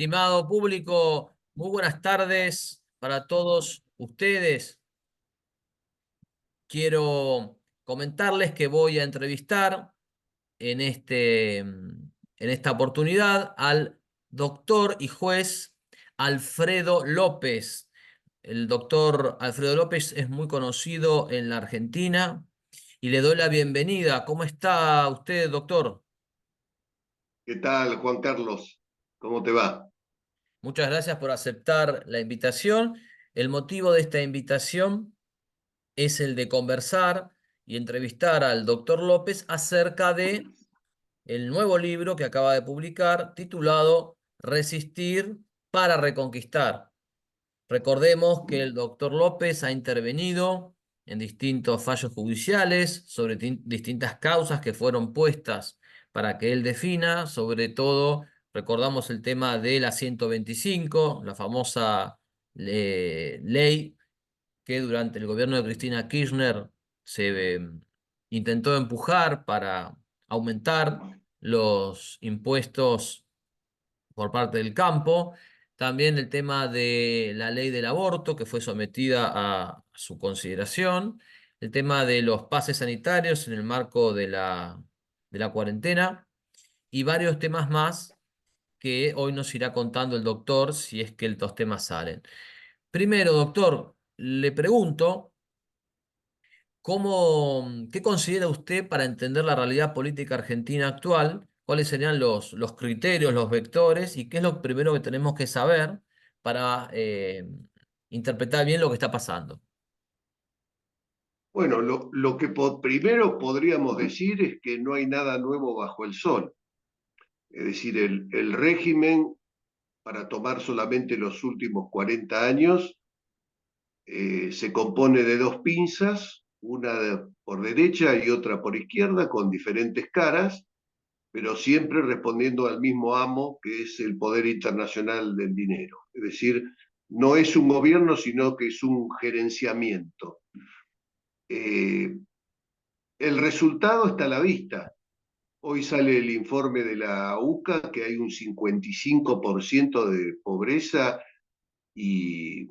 Estimado público, muy buenas tardes para todos ustedes. Quiero comentarles que voy a entrevistar en esta oportunidad al doctor y juez Alfredo López. El doctor Alfredo López es muy conocido en la Argentina y le doy la bienvenida. ¿Cómo está usted, doctor? ¿Qué tal, Juan Carlos? ¿Cómo te va? Muchas gracias por aceptar la invitación. El motivo de esta invitación es el de conversar y entrevistar al doctor López acerca de el nuevo libro que acaba de publicar titulado Resistir para Reconquistar. Recordemos que el doctor López ha intervenido en distintos fallos judiciales sobre distintas causas que fueron puestas para que él defina, sobre todo recordamos el tema de la 125, la famosa ley que durante el gobierno de Cristina Kirchner se intentó empujar para aumentar los impuestos por parte del campo. También el tema de la ley del aborto, que fue sometida a su consideración. El tema de los pases sanitarios en el marco de la cuarentena. Y varios temas más que hoy nos irá contando el doctor si es que estos temas salen. Primero, doctor, le pregunto, ¿qué considera usted para entender la realidad política argentina actual? ¿Cuáles serían los criterios, los vectores? ¿Y qué es lo primero que tenemos que saber para interpretar bien lo que está pasando? Bueno, lo que primero podríamos decir es que no hay nada nuevo bajo el sol. Es decir, el régimen, para tomar solamente los últimos 40 años, se compone de dos pinzas, por derecha y otra por izquierda, con diferentes caras, pero siempre respondiendo al mismo amo, que es el poder internacional del dinero. Es decir, no es un gobierno, sino que es un gerenciamiento. Eh, el resultado está a la vista. Hoy sale el informe de la UCA que hay un 55% de pobreza y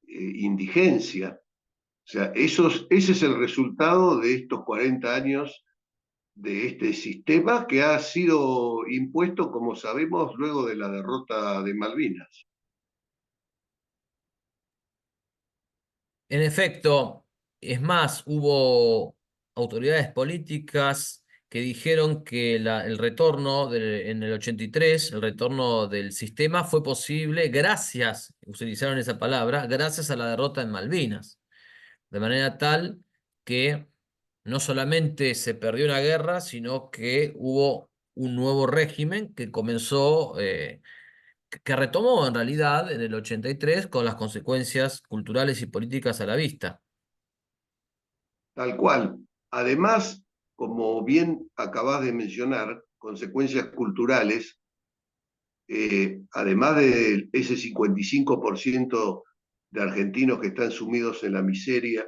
indigencia. O sea, ese es el resultado de estos 40 años de este sistema que ha sido impuesto, como sabemos, luego de la derrota de Malvinas. En efecto, es más, hubo autoridades políticas que dijeron que el retorno en el 83, el retorno del sistema fue posible gracias, utilizaron esa palabra, gracias a la derrota en Malvinas. De manera tal que no solamente se perdió una guerra, sino que hubo un nuevo régimen que comenzó, que retomó en realidad en el 83 con las consecuencias culturales y políticas a la vista. Tal cual. Además, como bien acabas de mencionar, consecuencias culturales, además de ese 55% de argentinos que están sumidos en la miseria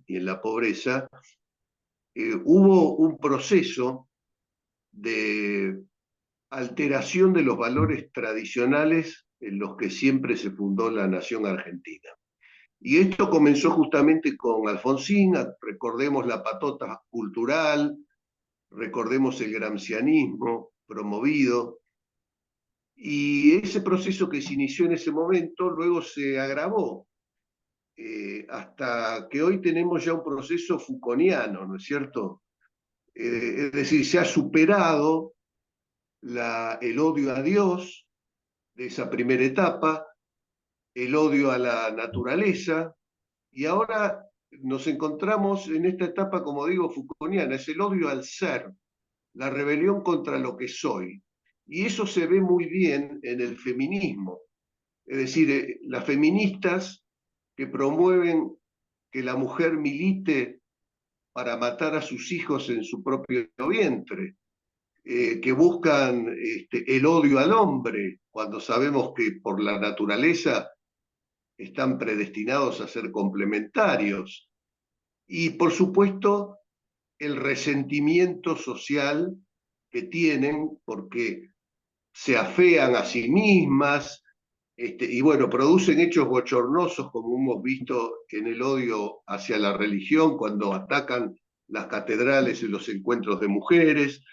y en la pobreza, hubo un proceso de alteración de los valores tradicionales en los que siempre se fundó la nación argentina. Y esto comenzó justamente con Alfonsín, recordemos la patota cultural, recordemos el gramscianismo promovido, y ese proceso que se inició en ese momento luego se agravó, hasta que hoy tenemos ya un proceso foucaultiano, ¿no es cierto? Es decir, se ha superado el odio a Dios de esa primera etapa, el odio a la naturaleza, y ahora nos encontramos en esta etapa, como digo, Foucaultiana, es el odio al ser, la rebelión contra lo que soy. Y eso se ve muy bien en el feminismo. Es decir, las feministas que promueven que la mujer milite para matar a sus hijos en su propio vientre, que buscan el odio al hombre, cuando sabemos que por la naturaleza están predestinados a ser complementarios. Y por supuesto, el resentimiento social que tienen, porque se afean a sí mismas, y bueno, producen hechos bochornosos como hemos visto en el odio hacia la religión cuando atacan las catedrales y los encuentros de mujeres.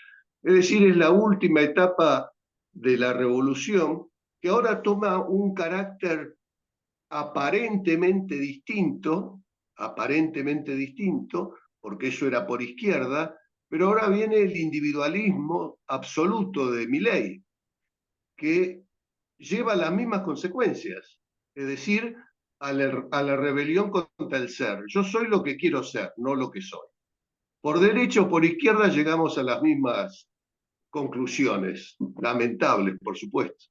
Es decir, es la última etapa de la revolución que ahora toma un carácter aparentemente distinto, porque eso era por izquierda, pero ahora viene el individualismo absoluto de Milei, que lleva las mismas consecuencias, es decir, a la rebelión contra el ser. Yo soy lo que quiero ser, no lo que soy. Por derecha o por izquierda llegamos a las mismas conclusiones, lamentables, por supuesto.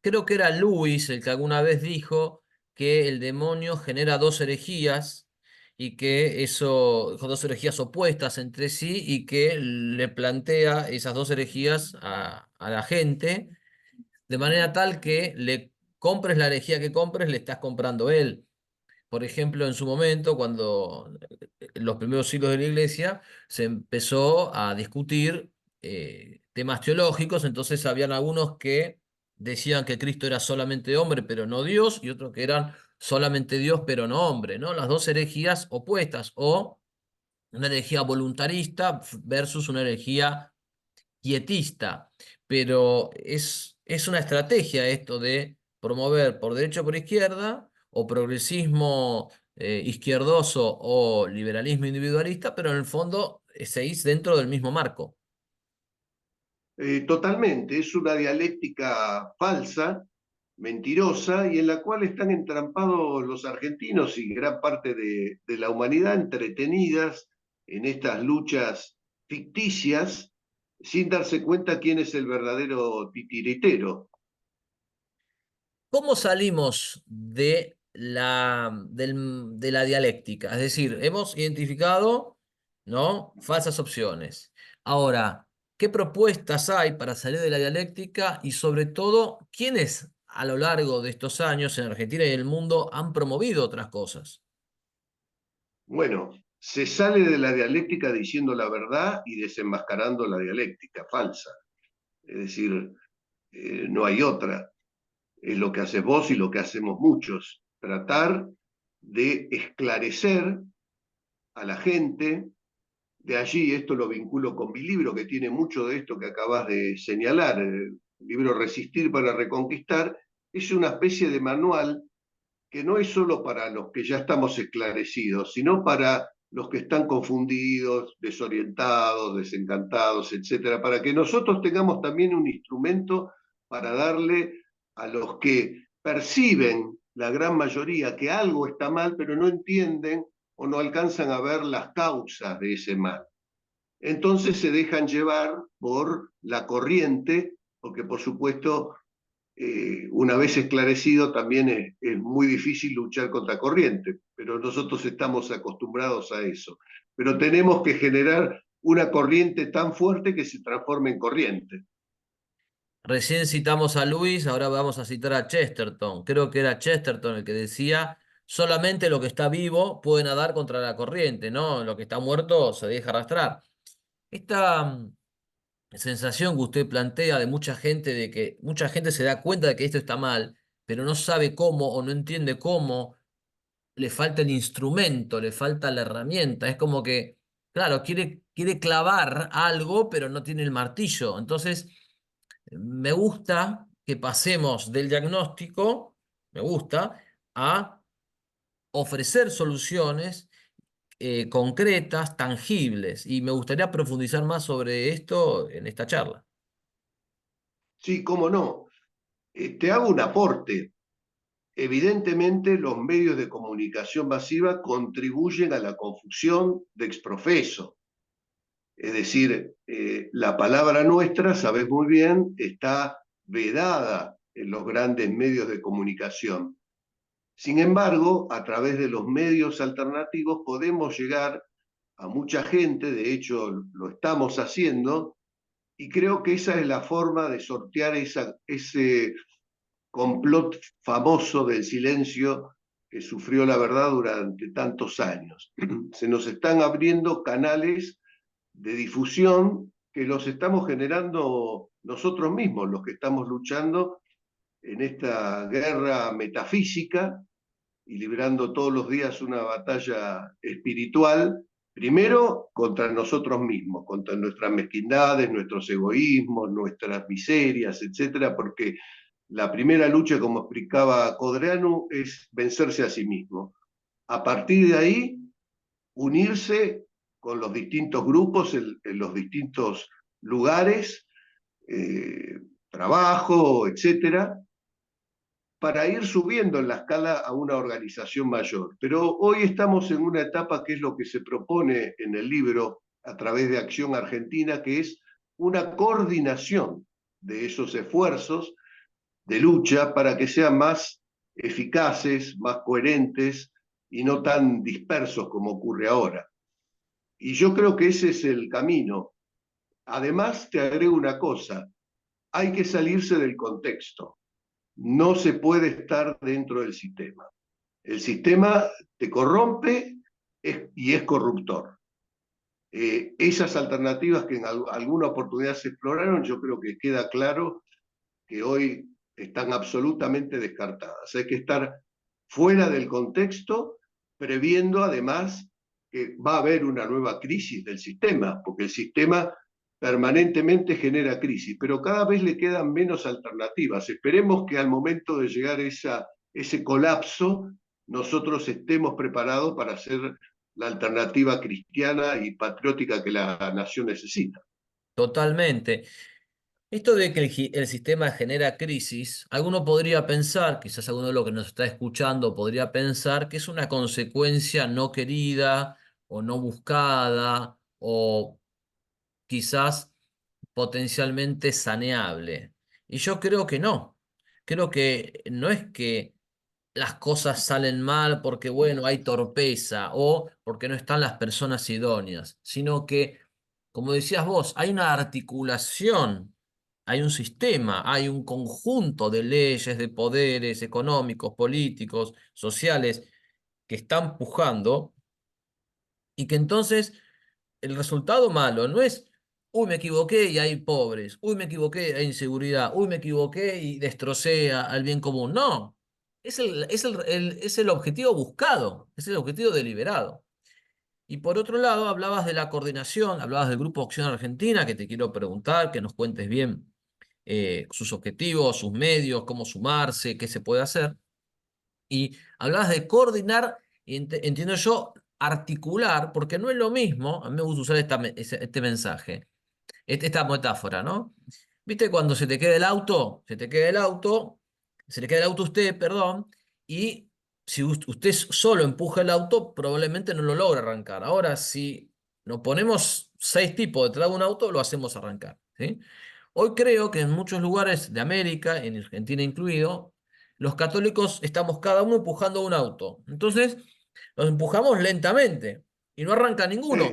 Creo que era Luis el que alguna vez dijo que el demonio genera dos herejías y que eso, dos herejías opuestas entre sí y que le plantea esas dos herejías a la gente de manera tal que le compres la herejía que compres, le estás comprando él. Por ejemplo, en su momento, cuando en los primeros siglos de la iglesia se empezó a discutir temas teológicos, entonces habían algunos que decían que Cristo era solamente hombre, pero no Dios, y otros que eran solamente Dios, pero no hombre, ¿no? Las dos herejías opuestas, o una herejía voluntarista versus una herejía quietista, pero es una estrategia esto de promover por derecha o por izquierda, o progresismo izquierdoso o liberalismo individualista, pero en el fondo seguís dentro del mismo marco. Totalmente, es una dialéctica falsa, mentirosa, y en la cual están entrampados los argentinos y gran parte de la humanidad entretenidas en estas luchas ficticias, sin darse cuenta quién es el verdadero titiritero. ¿Cómo salimos de la dialéctica? Es decir, hemos identificado, ¿no?, falsas opciones. Ahora, ¿qué propuestas hay para salir de la dialéctica y sobre todo, quiénes a lo largo de estos años en Argentina y en el mundo han promovido otras cosas? Bueno, se sale de la dialéctica diciendo la verdad y desenmascarando la dialéctica falsa. Es decir, no hay otra. Es lo que haces vos y lo que hacemos muchos. Tratar de esclarecer a la gente. De allí, esto lo vinculo con mi libro, que tiene mucho de esto que acabas de señalar, el libro Resistir para Reconquistar, es una especie de manual que no es solo para los que ya estamos esclarecidos, sino para los que están confundidos, desorientados, desencantados, etcétera, para que nosotros tengamos también un instrumento para darle a los que perciben, la gran mayoría, que algo está mal, pero no entienden o no alcanzan a ver las causas de ese mal. Entonces se dejan llevar por la corriente, porque por supuesto una vez esclarecido también es muy difícil luchar contra corriente, pero nosotros estamos acostumbrados a eso. Pero tenemos que generar una corriente tan fuerte que se transforme en corriente. Recién citamos a Luis, ahora vamos a citar a Chesterton. Creo que era Chesterton el que decía, solamente lo que está vivo puede nadar contra la corriente, ¿no? Lo que está muerto se deja arrastrar. Esta sensación que usted plantea de mucha gente, de que mucha gente se da cuenta de que esto está mal, pero no sabe cómo o no entiende cómo, le falta el instrumento, le falta la herramienta. Es como que, claro, quiere clavar algo, pero no tiene el martillo. Entonces, me gusta que pasemos del diagnóstico, me gusta, a ofrecer soluciones concretas, tangibles, y me gustaría profundizar más sobre esto en esta charla. Sí, cómo no. Te hago un aporte. Evidentemente, los medios de comunicación masiva contribuyen a la confusión de exprofeso. Es decir, la palabra nuestra, sabes muy bien, está vedada en los grandes medios de comunicación. Sin embargo, a través de los medios alternativos podemos llegar a mucha gente, de hecho lo estamos haciendo, y creo que esa es la forma de sortear ese complot famoso del silencio que sufrió la verdad durante tantos años. Se nos están abriendo canales de difusión que los estamos generando nosotros mismos, los que estamos luchando en esta guerra metafísica y librando todos los días una batalla espiritual, primero contra nosotros mismos, contra nuestras mezquindades, nuestros egoísmos, nuestras miserias, etcétera, porque la primera lucha, como explicaba Codreanu, es vencerse a sí mismo. A partir de ahí, unirse con los distintos grupos en los distintos lugares, trabajo, etcétera, para ir subiendo en la escala a una organización mayor. Pero hoy estamos en una etapa que es lo que se propone en el libro a través de Acción Argentina, que es una coordinación de esos esfuerzos de lucha para que sean más eficaces, más coherentes y no tan dispersos como ocurre ahora. Y yo creo que ese es el camino. Además, te agrego una cosa, hay que salirse del contexto. No se puede estar dentro del sistema. El sistema te corrompe y es corruptor. Esas alternativas que en alguna oportunidad se exploraron, yo creo que queda claro que hoy están absolutamente descartadas. Hay que estar fuera del contexto, previendo además que va a haber una nueva crisis del sistema, porque el sistema permanentemente genera crisis, pero cada vez le quedan menos alternativas. Esperemos que al momento de llegar a ese colapso, nosotros estemos preparados para hacer la alternativa cristiana y patriótica que la nación necesita. Totalmente. Esto de que el sistema genera crisis, alguno podría pensar, quizás alguno de los que nos está escuchando podría pensar que es una consecuencia no querida o no buscada o quizás potencialmente saneable. Y yo creo que no. Creo que no es que las cosas salen mal porque, bueno, hay torpeza o porque no están las personas idóneas, sino que, como decías vos, hay una articulación, hay un sistema, hay un conjunto de leyes, de poderes económicos, políticos, sociales, que están pujando y que entonces el resultado malo no es, uy, me equivoqué y hay pobres, uy, me equivoqué, hay inseguridad, uy, me equivoqué y destrocé al bien común. No, es el objetivo buscado, es el objetivo deliberado. Y por otro lado, hablabas de la coordinación, hablabas del Grupo Acción Argentina, que te quiero preguntar, que nos cuentes bien sus objetivos, sus medios, cómo sumarse, qué se puede hacer. Y hablabas de coordinar, y entiendo yo, articular, porque no es lo mismo, a mí me gusta usar este mensaje, esta metáfora, ¿no? ¿Viste cuando se te queda el auto? Se le queda el auto a usted, perdón, y si usted solo empuja el auto, probablemente no lo logra arrancar. Ahora, si nos ponemos 6 tipos detrás de un auto, lo hacemos arrancar, ¿sí? Hoy creo que en muchos lugares de América, en Argentina incluido, los católicos estamos cada uno empujando un auto. Entonces, los empujamos lentamente y no arranca ninguno.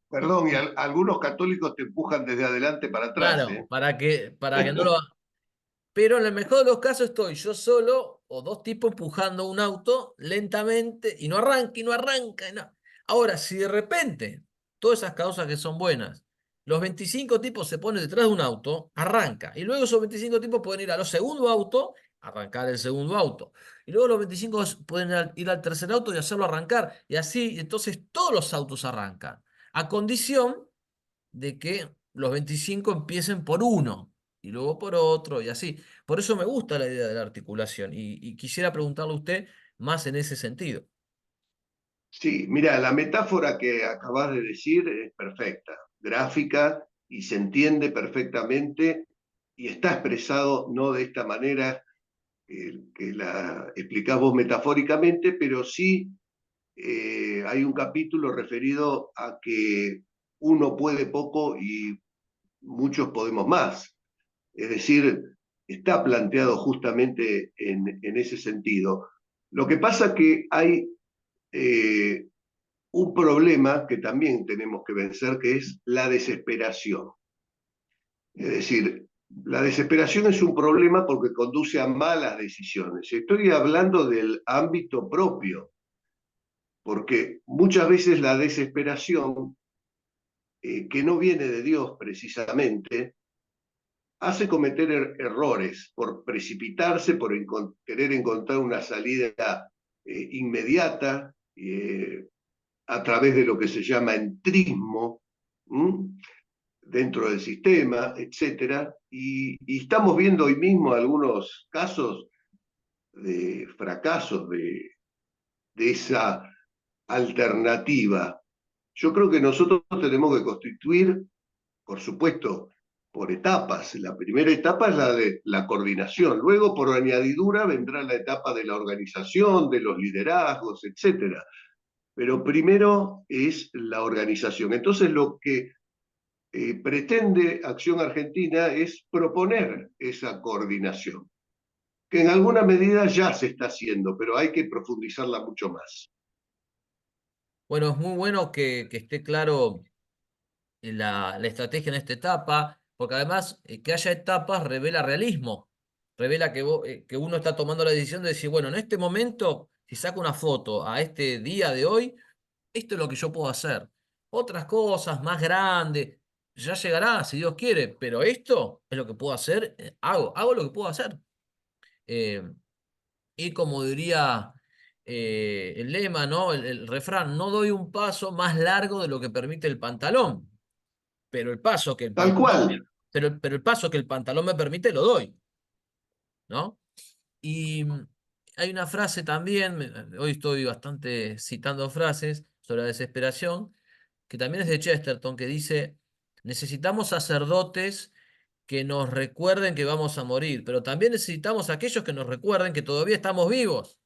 Perdón, y algunos católicos te empujan desde adelante para atrás, Claro, ¿eh? para que no lo... Pero en el mejor de los casos estoy yo solo o 2 tipos empujando un auto lentamente y no arranca y no arranca. Ahora, si de repente todas esas causas que son buenas, los 25 tipos se ponen detrás de un auto, arranca. Y luego esos 25 tipos pueden ir a los segundo auto, arrancar el segundo auto. Y luego los 25 pueden ir al tercer auto y hacerlo arrancar. Y así, entonces todos los autos arrancan. A condición de que los 25 empiecen por uno y luego por otro y así. Por eso me gusta la idea de la articulación y quisiera preguntarle a usted más en ese sentido. Sí, mira, la metáfora que acabas de decir es perfecta, gráfica y se entiende perfectamente y está expresado no de esta manera que la explicás vos metafóricamente, pero sí hay un capítulo referido a que uno puede poco y muchos podemos más. Es decir, está planteado justamente en ese sentido. Lo que pasa que hay eh, un problema que también tenemos que vencer, que es la desesperación. Es decir, la desesperación es un problema porque conduce a malas decisiones. Estoy hablando del ámbito propio, porque muchas veces la desesperación que no viene de Dios precisamente, hace cometer errores por precipitarse, por querer encontrar una salida inmediata a través de lo que se llama entrismo dentro del sistema, etcétera. Y estamos viendo hoy mismo algunos casos de fracasos de esa alternativa. Yo creo que nosotros tenemos que constituir, por supuesto, por etapas. La primera etapa es la de la coordinación, luego por añadidura vendrá la etapa de la organización, de los liderazgos, etcétera. Pero primero es la organización. Entonces lo que pretende Acción Argentina es proponer esa coordinación, que en alguna medida ya se está haciendo, pero hay que profundizarla mucho más. Bueno, es muy bueno que esté claro la estrategia en esta etapa, porque además que haya etapas revela realismo, revela que uno está tomando la decisión de decir, bueno, en este momento, si saco una foto a este día de hoy, esto es lo que yo puedo hacer. Otras cosas más grandes, ya llegará, si Dios quiere, pero esto es lo que puedo hacer, hago lo que puedo hacer. Eh, y como diría el lema, ¿no? El refrán, no doy un paso más largo de lo que permite el pantalón, pero el paso que el Tal pantalón, cual. pero el paso que el pantalón me permite, lo doy, ¿no? Y hay una frase también, hoy estoy bastante citando frases sobre la desesperación, que también es de Chesterton, que dice, necesitamos sacerdotes que nos recuerden que vamos a morir, pero también necesitamos aquellos que nos recuerden que todavía estamos vivos,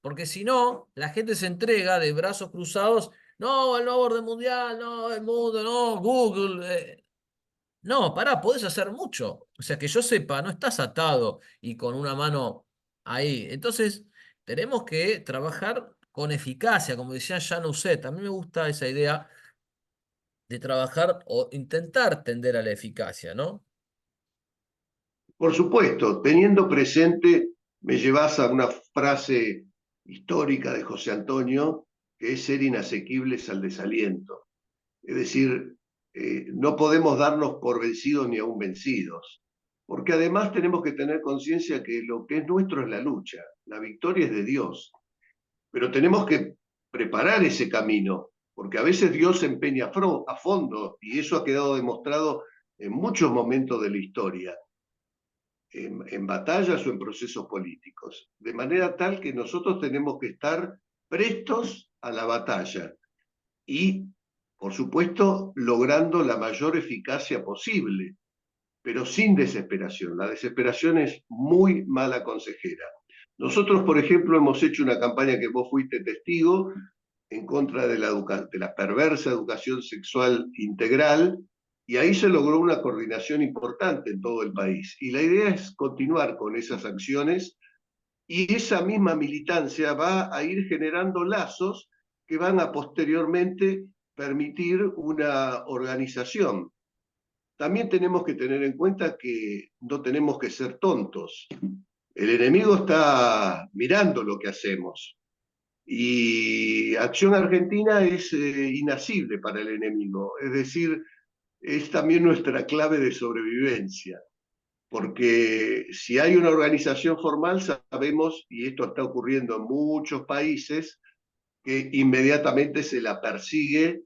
porque si no, la gente se entrega de brazos cruzados, no, el nuevo orden mundial, no, el mundo, no, Google. No, pará, podés hacer mucho. O sea, que yo sepa, no estás atado y con una mano ahí. Entonces, tenemos que trabajar con eficacia, como decía Jan Uset. A mí me gusta esa idea de trabajar o intentar tender a la eficacia, ¿no? Por supuesto, teniendo presente, me llevas a una frase histórica de José Antonio, que es ser inasequibles al desaliento. Es decir, no podemos darnos por vencidos ni aún vencidos, porque además tenemos que tener conciencia que lo que es nuestro es la lucha, la victoria es de Dios, pero tenemos que preparar ese camino, porque a veces Dios se empeña a fondo, y eso ha quedado demostrado en muchos momentos de la historia, en batallas o en procesos políticos, de manera tal que nosotros tenemos que estar prestos a la batalla y, por supuesto, logrando la mayor eficacia posible, pero sin desesperación. La desesperación es muy mala consejera. Nosotros, por ejemplo, hemos hecho una campaña que vos fuiste testigo en contra de la perversa educación sexual integral, y ahí se logró una coordinación importante en todo el país. Y la idea es continuar con esas acciones y esa misma militancia va a ir generando lazos que van a posteriormente permitir una organización. También tenemos que tener en cuenta que no tenemos que ser tontos. El enemigo está mirando lo que hacemos y Acción Argentina es inasible para el enemigo, es decir, es también nuestra clave de sobrevivencia, porque si hay una organización formal, sabemos, y esto está ocurriendo en muchos países, que inmediatamente se la persigue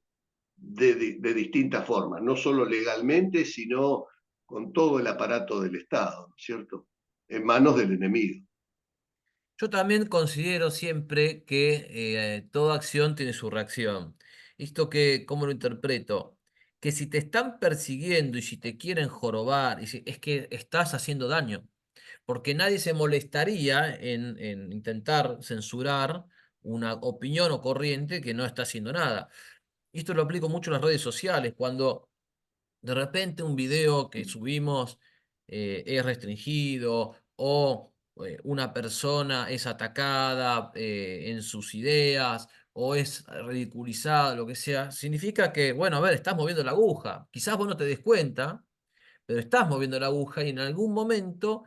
de distintas formas, no solo legalmente, sino con todo el aparato del Estado, ¿no es cierto? En manos del enemigo. Yo también considero siempre que toda acción tiene su reacción. ¿Esto que, cómo lo interpreto? Que si te están persiguiendo y si te quieren jorobar, es que estás haciendo daño, porque nadie se molestaría en intentar censurar una opinión o corriente que no está haciendo nada. Y esto lo aplico mucho en las redes sociales, cuando de repente un video que subimos es restringido o una persona es atacada en sus ideas o es ridiculizada, lo que sea, significa que, bueno, a ver, estás moviendo la aguja. Quizás vos no te des cuenta, pero estás moviendo la aguja y en algún momento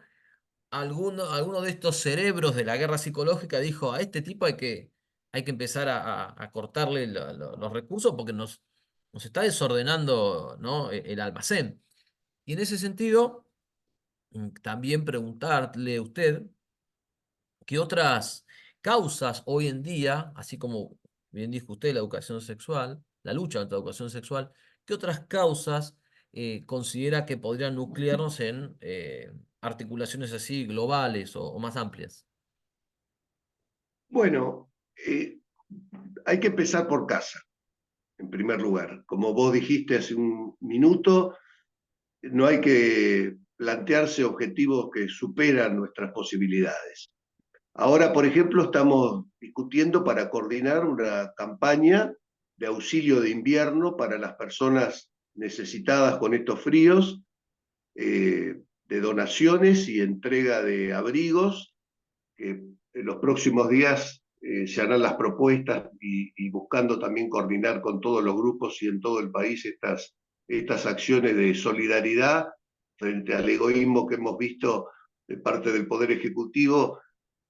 alguno de estos cerebros de la guerra psicológica dijo, a este tipo hay que empezar a cortarle los recursos porque nos está desordenando, ¿no? El almacén. Y en ese sentido, también preguntarle a usted qué otras causas hoy en día, así como bien dijo usted, la educación sexual, la lucha contra la educación sexual, qué otras causas considera que podrían nuclearnos en articulaciones así globales o más amplias. Bueno, hay que empezar por casa, en primer lugar. Como vos dijiste hace un minuto, no hay que plantearse objetivos que superan nuestras posibilidades. Ahora, por ejemplo, estamos discutiendo para coordinar una campaña de auxilio de invierno para las personas necesitadas con estos fríos, de donaciones y entrega de abrigos, que en los próximos días se harán las propuestas y buscando también coordinar con todos los grupos y en todo el país estas acciones de solidaridad frente al egoísmo que hemos visto de parte del Poder Ejecutivo,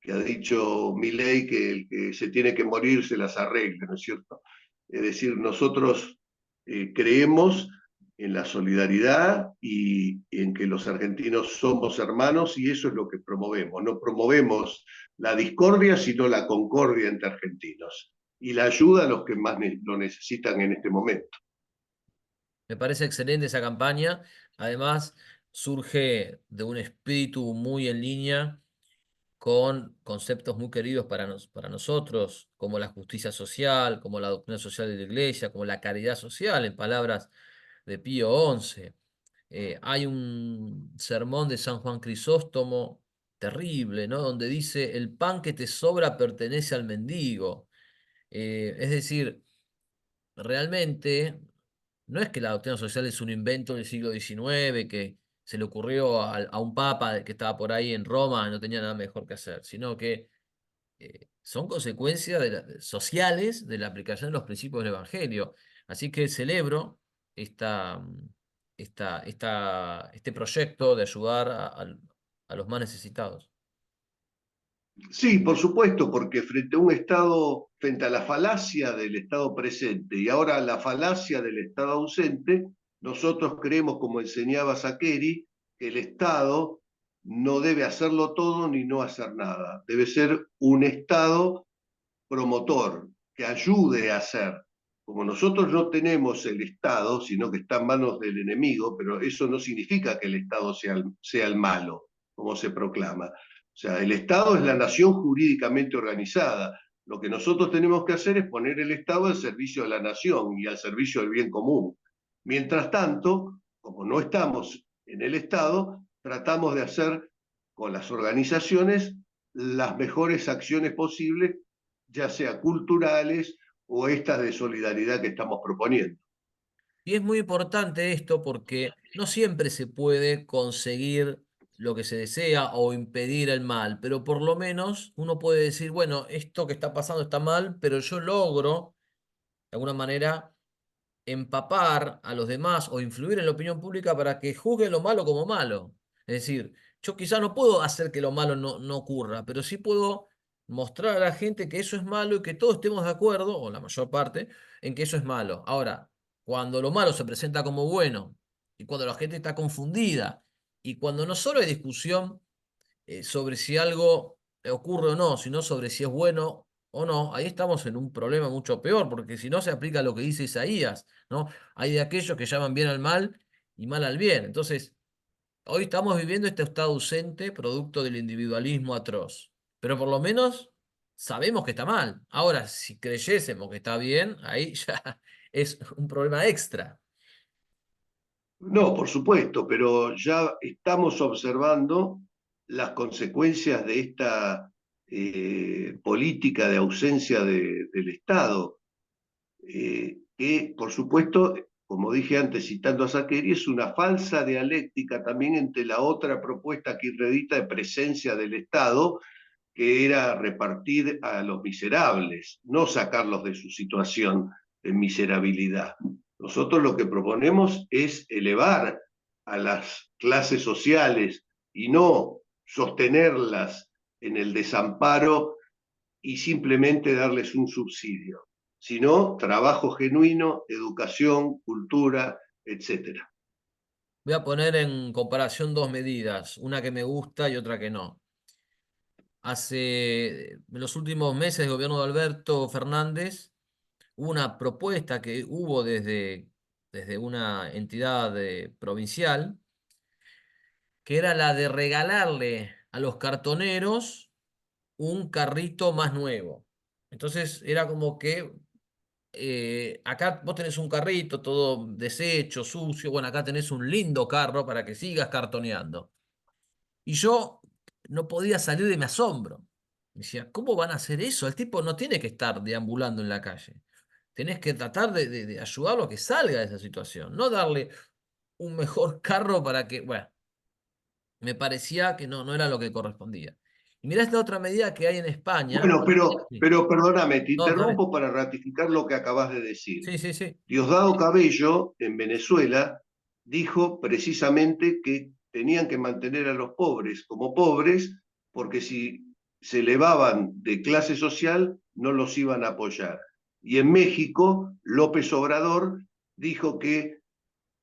que ha dicho Milei que el que se tiene que morir se las arregle, ¿no es cierto? Es decir, nosotros creemos en la solidaridad y en que los argentinos somos hermanos y eso es lo que promovemos. No promovemos la discordia, sino la concordia entre argentinos y la ayuda a los que más lo necesitan en este momento. Me parece excelente esa campaña. Además, surge de un espíritu muy en línea con conceptos muy queridos para nosotros, como la justicia social, como la doctrina social de la Iglesia, como la caridad social, en palabras de Pío XI. Hay un sermón de San Juan Crisóstomo terrible, ¿no? Donde dice, el pan que te sobra pertenece al mendigo. Es decir, realmente no es que la doctrina social es un invento del siglo XIX, que se le ocurrió a un papa que estaba por ahí en Roma, no tenía nada mejor que hacer, sino que son consecuencias sociales de la aplicación de los principios del Evangelio. Así que celebro esta, este proyecto de ayudar a los más necesitados. Sí, por supuesto, porque frente a un Estado, frente a la falacia del Estado presente y ahora la falacia del Estado ausente, nosotros creemos, como enseñaba Sakeri, que el Estado no debe hacerlo todo ni no hacer nada. Debe ser un Estado promotor, que ayude a hacer. Como nosotros no tenemos el Estado, sino que está en manos del enemigo, pero eso no significa que el Estado sea el malo, como se proclama. O sea, el Estado es la nación jurídicamente organizada. Lo que nosotros tenemos que hacer es poner el Estado al servicio de la nación y al servicio del bien común. Mientras tanto, como no estamos en el Estado, tratamos de hacer con las organizaciones las mejores acciones posibles, ya sea culturales o estas de solidaridad que estamos proponiendo. Y es muy importante esto porque no siempre se puede conseguir lo que se desea o impedir el mal, pero por lo menos uno puede decir, bueno, esto que está pasando está mal, pero yo logro, de alguna manera, empapar a los demás o influir en la opinión pública para que juzguen lo malo como malo. Es decir, yo quizá no puedo hacer que lo malo no ocurra, pero sí puedo mostrar a la gente que eso es malo y que todos estemos de acuerdo, o la mayor parte, en que eso es malo. Ahora, cuando lo malo se presenta como bueno y cuando la gente está confundida y cuando no solo hay discusión sobre si algo ocurre o no, sino sobre si es bueno o no, ahí estamos en un problema mucho peor, porque si no se aplica lo que dice Isaías, ¿no? Hay de aquellos que llaman bien al mal y mal al bien. Entonces, hoy estamos viviendo este estado ausente producto del individualismo atroz, pero por lo menos sabemos que está mal. Ahora, si creyésemos que está bien, ahí ya es un problema extra. No, por supuesto, pero ya estamos observando las consecuencias de esta política de ausencia del Estado, que por supuesto, como dije antes citando a Sakeri, es una falsa dialéctica también entre la otra propuesta kirchnerista de presencia del Estado, que era repartir a los miserables, no sacarlos de su situación de miserabilidad. Nosotros lo que proponemos es elevar a las clases sociales y no sostenerlas en el desamparo y simplemente darles un subsidio. sino trabajo genuino, educación, cultura, etcétera. Voy a poner en comparación dos medidas, una que me gusta y otra que no. En los últimos meses del gobierno de Alberto Fernández, hubo una propuesta que hubo desde una entidad provincial, que era la de regalarle a los cartoneros un carrito más nuevo. Entonces era como que acá vos tenés un carrito todo deshecho, sucio, bueno, acá tenés un lindo carro para que sigas cartoneando. Y yo no podía salir de mi asombro. Decía, ¿cómo van a hacer eso? El tipo no tiene que estar deambulando en la calle. Tenés que tratar de ayudarlo a que salga de esa situación, no darle un mejor carro para que, bueno, me parecía que no era lo que correspondía. Y mirá esta otra medida que hay en España. Bueno, Sí. pero perdóname, te No, dale. interrumpo para ratificar lo que acabas de decir. Sí, sí, sí. Diosdado Cabello, en Venezuela, dijo precisamente que tenían que mantener a los pobres como pobres, porque si se elevaban de clase social, no los iban a apoyar. Y en México, López Obrador dijo que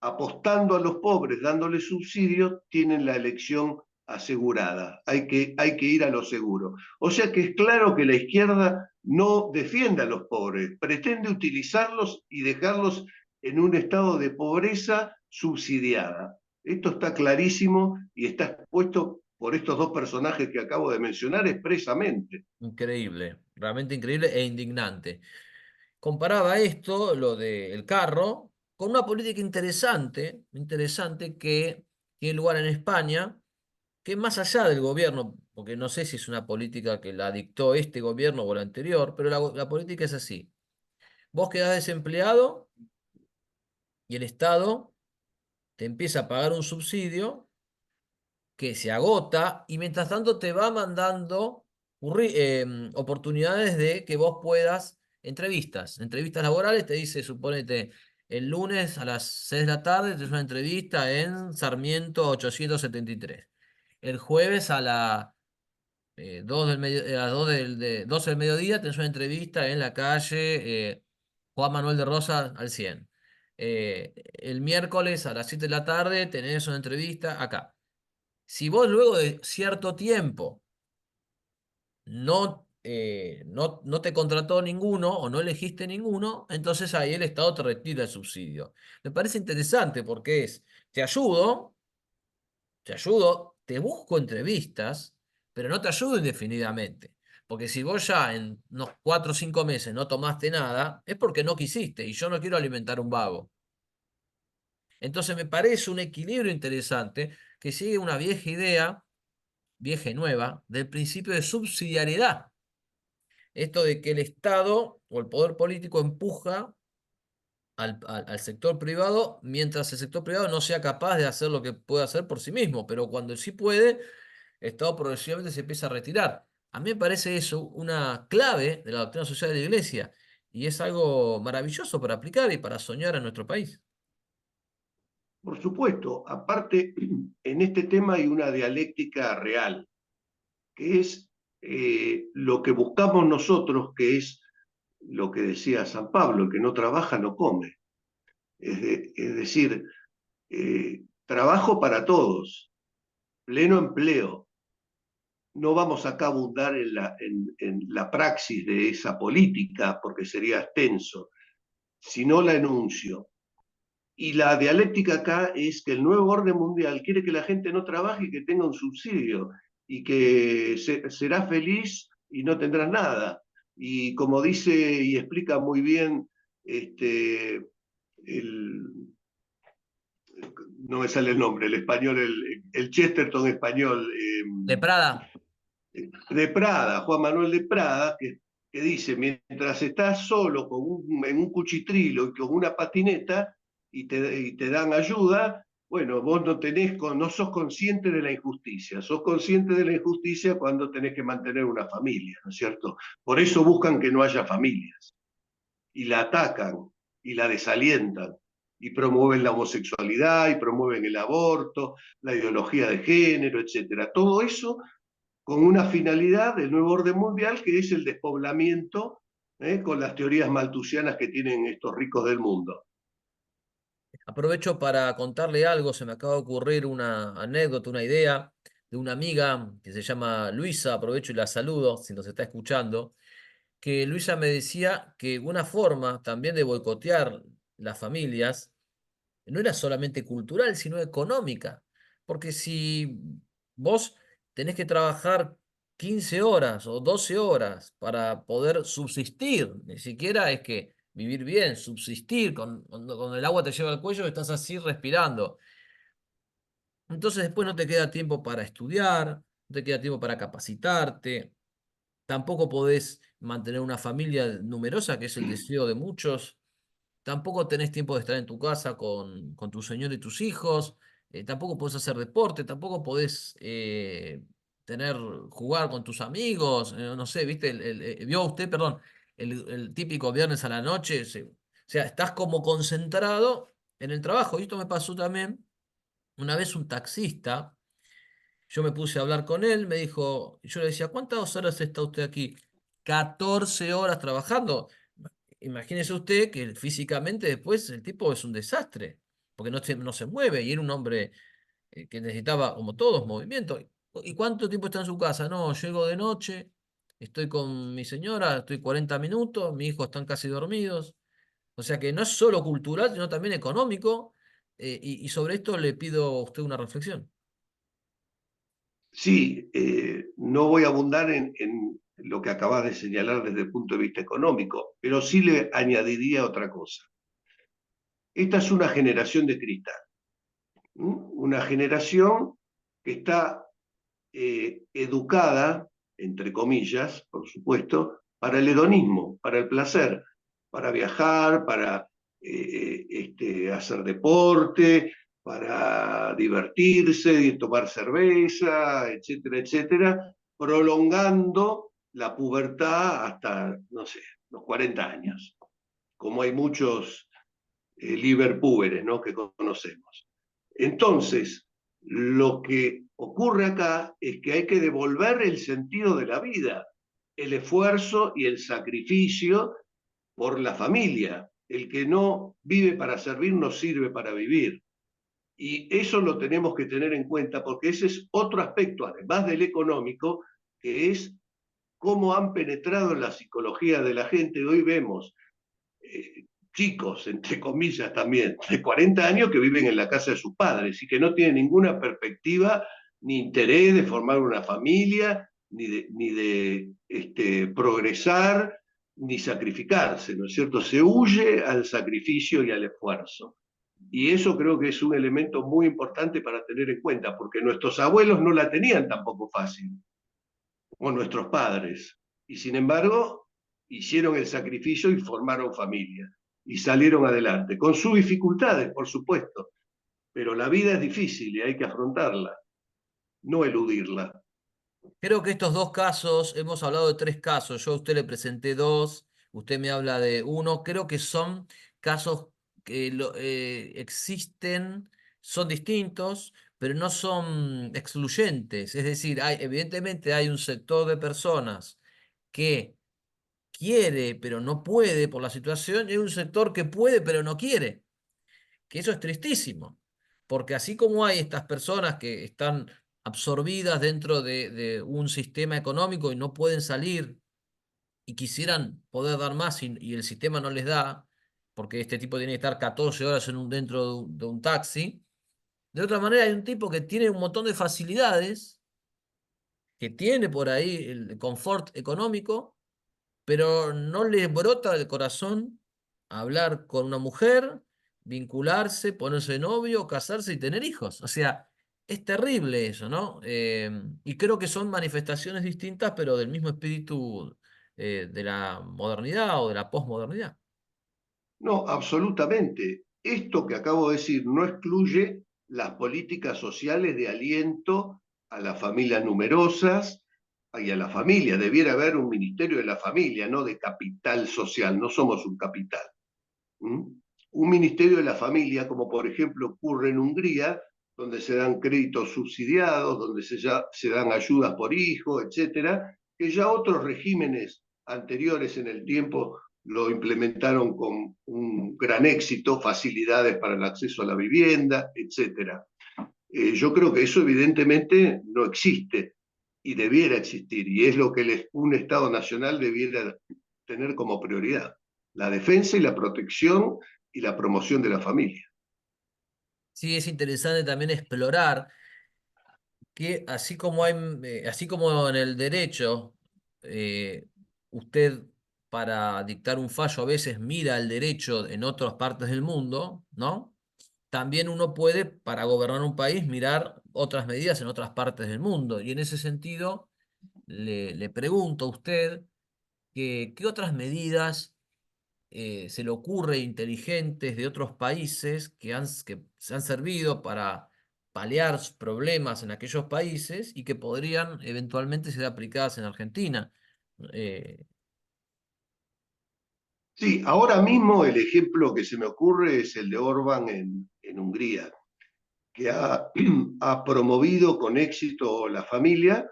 apostando a los pobres, dándoles subsidios, tienen la elección asegurada. Hay que ir a lo seguro. O sea que es claro que la izquierda no defiende a los pobres, pretende utilizarlos y dejarlos en un estado de pobreza subsidiada. Esto está clarísimo y está expuesto por estos dos personajes que acabo de mencionar expresamente. Increíble, realmente increíble e indignante. Comparaba esto, lo del carro, con una política interesante que tiene lugar en España, que más allá del gobierno, porque no sé si es una política que la dictó este gobierno o el anterior, pero la política es así. Vos quedás desempleado y el Estado te empieza a pagar un subsidio que se agota y mientras tanto te va mandando oportunidades de que vos puedas, entrevistas laborales, te dice, suponete, el lunes a las 6 de la tarde tenés una entrevista en Sarmiento 873. El jueves a la 2 a las 2 12 del mediodía tenés una entrevista en la calle Juan Manuel de Rosa al 100. El miércoles a las 7 de la tarde tenés una entrevista acá. Si vos luego de cierto tiempo no te contrató ninguno o no elegiste ninguno, entonces ahí el Estado te retira el subsidio. Me parece interesante porque te ayudo, te busco entrevistas, pero no te ayudo indefinidamente. Porque si vos ya en unos 4 o 5 meses no tomaste nada, es porque no quisiste y yo no quiero alimentar un vago. Entonces me parece un equilibrio interesante que sigue una vieja idea vieja y nueva, del principio de subsidiariedad. Esto de que el Estado o el poder político empuja al sector privado mientras el sector privado no sea capaz de hacer lo que puede hacer por sí mismo, pero cuando sí puede, el Estado progresivamente se empieza a retirar. A mí me parece eso una clave de la doctrina social de la Iglesia y es algo maravilloso para aplicar y para soñar en nuestro país. Por supuesto, aparte, en este tema hay una dialéctica real, que es lo que buscamos nosotros, que es lo que decía San Pablo, el que no trabaja no come. Es decir, trabajo para todos, pleno empleo. No vamos acá a abundar en la praxis de esa política, porque sería extenso, sino la enuncio. Y la dialéctica acá es que el nuevo orden mundial quiere que la gente no trabaje y que tenga un subsidio y que será feliz y no tendrá nada. Y como dice y explica muy bien el, no me sale el nombre, el español, el Chesterton español, De Prada, de Prada, Juan Manuel de Prada, que dice, mientras estás solo en un cuchitrilo y con una patineta y te dan ayuda, bueno, vos no sos consciente de la injusticia, sos consciente de la injusticia cuando tenés que mantener una familia, ¿no es cierto? Por eso buscan que no haya familias y la atacan y la desalientan y promueven la homosexualidad y promueven el aborto, la ideología de género, etcétera. Todo eso con una finalidad del nuevo orden mundial que es el despoblamiento con las teorías malthusianas que tienen estos ricos del mundo. Aprovecho para contarle algo, se me acaba de ocurrir una anécdota, una idea de una amiga que se llama Luisa, aprovecho y la saludo si nos está escuchando, que Luisa me decía que una forma también de boicotear las familias no era solamente cultural, sino económica. Porque si vos tenés que trabajar 15 horas o 12 horas para poder subsistir, ni siquiera es que vivir bien, subsistir, cuando el agua te lleva al cuello, estás así respirando. Entonces después no te queda tiempo para estudiar, no te queda tiempo para capacitarte, tampoco podés mantener una familia numerosa, que es el deseo de muchos. Tampoco tenés tiempo de estar en tu casa con tu señor y tus hijos. Tampoco podés hacer deporte. Tampoco podés jugar con tus amigos. No sé, ¿viste? ¿Vio usted, perdón, el típico viernes a la noche? O sea, estás como concentrado en el trabajo. Y esto me pasó también. Una vez un taxista, yo me puse a hablar con él, me dijo, yo le decía, ¿cuántas horas está usted aquí? 14 horas trabajando. Imagínese usted que físicamente después el tipo es un desastre, porque no se mueve y era un hombre que necesitaba, como todos, movimiento. ¿Y cuánto tiempo está en su casa? No, llego de noche, estoy con mi señora, estoy 40 minutos, mis hijos están casi dormidos. O sea que no es solo cultural, sino también económico. Y sobre esto le pido a usted una reflexión. Sí, no voy a abundar en lo que acabas de señalar desde el punto de vista económico, pero sí le añadiría otra cosa. Esta es una generación de cristal, ¿m? Una generación que está educada, entre comillas, por supuesto, para el hedonismo, para el placer, para viajar, para hacer deporte, para divertirse y tomar cerveza, etcétera, etcétera, prolongando la pubertad hasta, no sé, los 40 años, como hay muchos Liverpúberes, ¿no?, que conocemos. Entonces, lo que ocurre acá es que hay que devolver el sentido de la vida, el esfuerzo y el sacrificio por la familia. El que no vive para servir no sirve para vivir. Y eso lo tenemos que tener en cuenta porque ese es otro aspecto, además del económico, que es cómo han penetrado en la psicología de la gente. Hoy vemos eh, chicos, entre comillas también, de 40 años que viven en la casa de sus padres y que no tienen ninguna perspectiva ni interés de formar una familia, ni de progresar, ni sacrificarse, ¿no es cierto? Se huye al sacrificio y al esfuerzo. Y eso creo que es un elemento muy importante para tener en cuenta, porque nuestros abuelos no la tenían tampoco fácil, o nuestros padres. Y sin embargo, hicieron el sacrificio y formaron familia. Y salieron adelante, con sus dificultades, por supuesto. Pero la vida es difícil y hay que afrontarla, no eludirla. Creo que estos dos casos, hemos hablado de tres casos, yo a usted le presenté dos, usted me habla de uno, creo que son casos que existen, son distintos, pero no son excluyentes. Es decir, evidentemente hay un sector de personas que quiere pero no puede por la situación y hay un sector que puede pero no quiere, que eso es tristísimo, porque así como hay estas personas que están absorbidas dentro de un sistema económico y no pueden salir y quisieran poder dar más y el sistema no les da, porque este tipo tiene que estar 14 horas dentro de un taxi, de otra manera hay un tipo que tiene un montón de facilidades, que tiene por ahí el confort económico, pero no le brota del corazón hablar con una mujer, vincularse, ponerse novio, casarse y tener hijos. O sea, es terrible eso, ¿no? Y creo que son manifestaciones distintas, pero del mismo espíritu de la modernidad o de la posmodernidad. No, absolutamente. Esto que acabo de decir no excluye las políticas sociales de aliento a las familias numerosas y a la familia. Debiera haber un ministerio de la familia, no de capital social. No somos un capital. ¿Mm? Un ministerio de la familia, como por ejemplo ocurre en Hungría, donde se dan créditos subsidiados, donde se dan ayudas por hijo, etcétera, que ya otros regímenes anteriores en el tiempo lo implementaron con un gran éxito, facilidades para el acceso a la vivienda, etcétera. Yo creo que eso evidentemente no existe y debiera existir, y es lo que un Estado nacional debiera tener como prioridad, la defensa y la protección y la promoción de la familia. Sí, es interesante también explorar que así como en el derecho, eh, usted para dictar un fallo a veces mira el derecho en otras partes del mundo, ¿no? También uno puede, para gobernar un país, mirar otras medidas en otras partes del mundo. Y en ese sentido, le pregunto a usted qué otras medidas se le ocurre inteligentes de otros países que se han servido para paliar problemas en aquellos países y que podrían eventualmente ser aplicadas en Argentina. Eh, Sí, ahora mismo el ejemplo que se me ocurre es el de Orbán en Hungría, que ha promovido con éxito la familia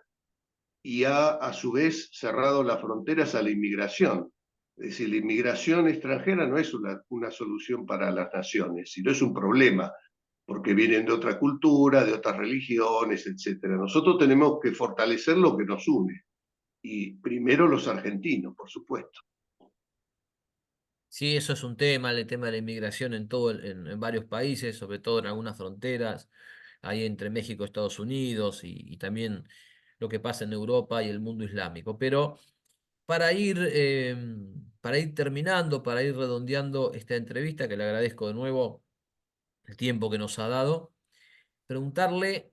y ha a su vez cerrado las fronteras a la inmigración. Es decir, la inmigración extranjera no es una solución para las naciones, sino es un problema, porque vienen de otra cultura, de otras religiones, etcétera. Nosotros tenemos que fortalecer lo que nos une, y primero los argentinos, por supuesto. sí, eso es un tema, el tema de la inmigración en varios países, sobre todo en algunas fronteras, ahí entre México y Estados Unidos y también lo que pasa en Europa y el mundo islámico. Pero para ir terminando, para ir redondeando esta entrevista, que le agradezco de nuevo el tiempo que nos ha dado, preguntarle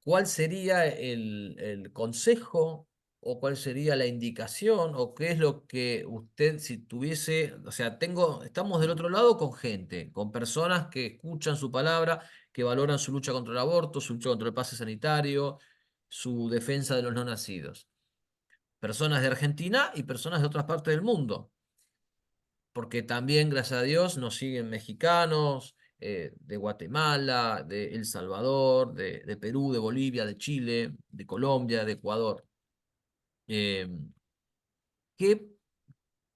cuál sería el consejo o cuál sería la indicación o qué es lo que usted, si tuviese, o sea, estamos del otro lado con gente, con personas que escuchan su palabra, que valoran su lucha contra el aborto, su lucha contra el pase sanitario, su defensa de los no nacidos. Personas de Argentina y personas de otras partes del mundo, porque también, gracias a Dios, nos siguen mexicanos, de Guatemala, de El Salvador, de Perú, de Bolivia, de Chile, de Colombia, de Ecuador. Eh, ¿qué,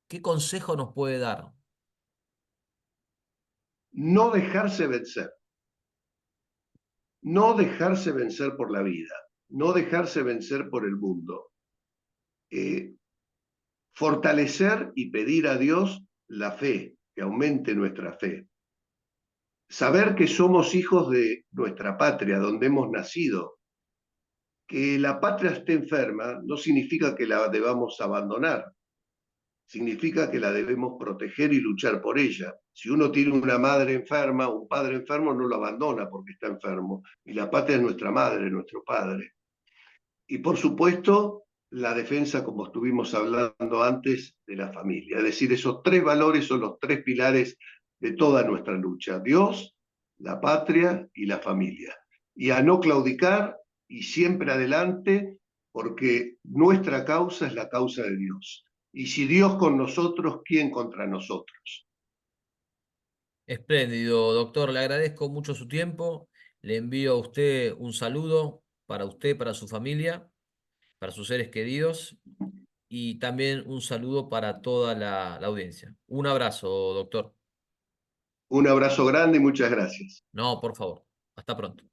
qué consejo nos puede dar? No dejarse vencer, no dejarse vencer por la vida, no dejarse vencer por el mundo. Eh, Fortalecer y pedir a Dios la fe, que aumente nuestra fe. Saber que somos hijos de nuestra patria, donde hemos nacido. Que la patria esté enferma no significa que la debamos abandonar, significa que la debemos proteger y luchar por ella. Si uno tiene una madre enferma, un padre enfermo, no lo abandona porque está enfermo. Y la patria es nuestra madre, nuestro padre. Y por supuesto, la defensa, como estuvimos hablando antes, de la familia. Es decir, esos tres valores son los tres pilares de toda nuestra lucha. Dios, la patria y la familia. Y a no claudicar y siempre adelante, porque nuestra causa es la causa de Dios. Y si Dios con nosotros, ¿quién contra nosotros? Espléndido, doctor, le agradezco mucho su tiempo. Le envío a usted un saludo para usted, para su familia, para sus seres queridos y también un saludo para toda la audiencia. Un abrazo, doctor. Un abrazo grande y muchas gracias. No, por favor. Hasta pronto.